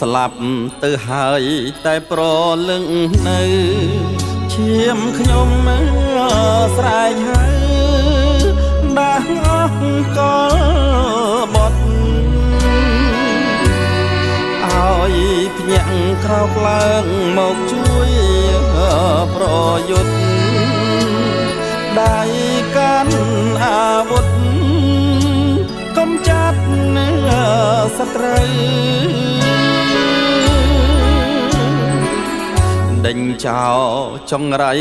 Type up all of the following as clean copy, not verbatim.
ស្លាប់ទៅហើយតែប្រលឹងនៅឈាមខ្ញុំស្រែកហៅដាស់អស់កលបត់ឲ្យភ្ញាក់ក្រោកឡើងមកជួយប្រយុទ្ធដៃកាន់អាវុធកំចាត់សត្រូវដេញចោលចង្រៃ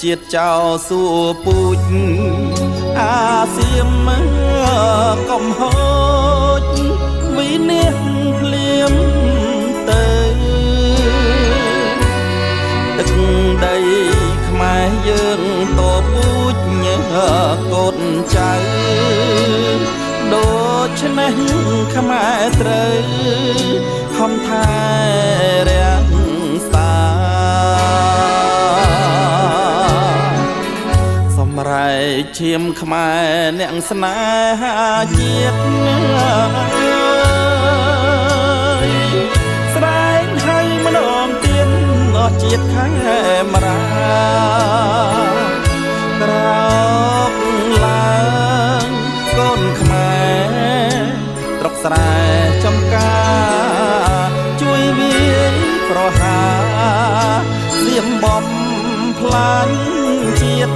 ជាតិចោលសួរពូជអាសៀមកំហូចវិនិច្ឆ័យភ្លៀមទៅទឹកដីខ្មែរយើងតពូជកូនចៅដូច្នេះខ្មែរត្រូវខំថែរាំងសាសម្រែកឈាមខ្មែរអ្នកស្នេហាជាតិស្រែកឲ្យម្ដងទៀតអស់ជាតិខែមរាក្រោកឡើងកូនខ្មែរត្រុកស្រែចំការជួយវាយប្រហាសៀមបំផ្លាញ់ជាតិ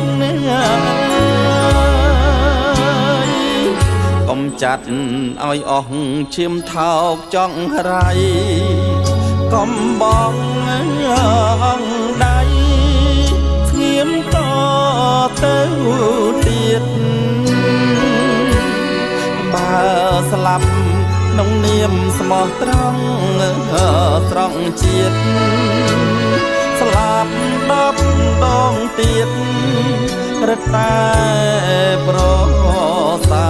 កុំចាត់ឲ្យអស់ឈាមថោកចង់រៃកំបងអង្គដៃស្ងៀមតទៅទៀតបើស្លាប់ក្នុងនាមស្មោះត្រង់ត្រង់ជាតិស្លាប់10ដងទៀតរត់តែប្រសា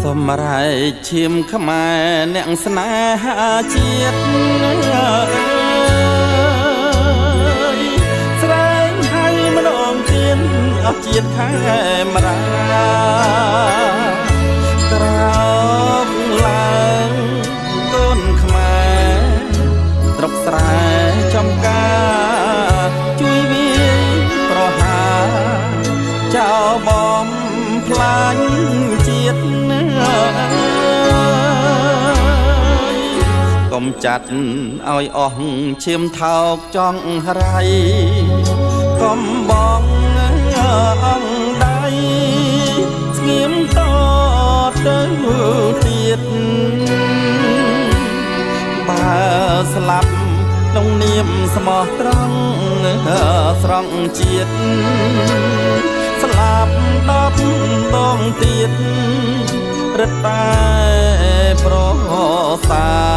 សម្រែកឈាមខ្មែរអ្នកស្នេហាជាតិស្រែកឲ្យម្ដងទៀតអស់ជាតិខែមរាក្រោកឡើងកូនខ្មែរត្រុកស្រែចំការជួយវាយប្រហាចោលបំផ្លាញ់ជាតិកុំចាត់ឲ្យអស់ឈាមថោកចង់រៃកំបងអង្គដៃស្ងៀមតទៅទៀតបើស្លាប់ក្នុងនាមស្មោះត្រង់ស្រង់ជាតិស្លាប់10ដងទៀតរត់តែប្រសា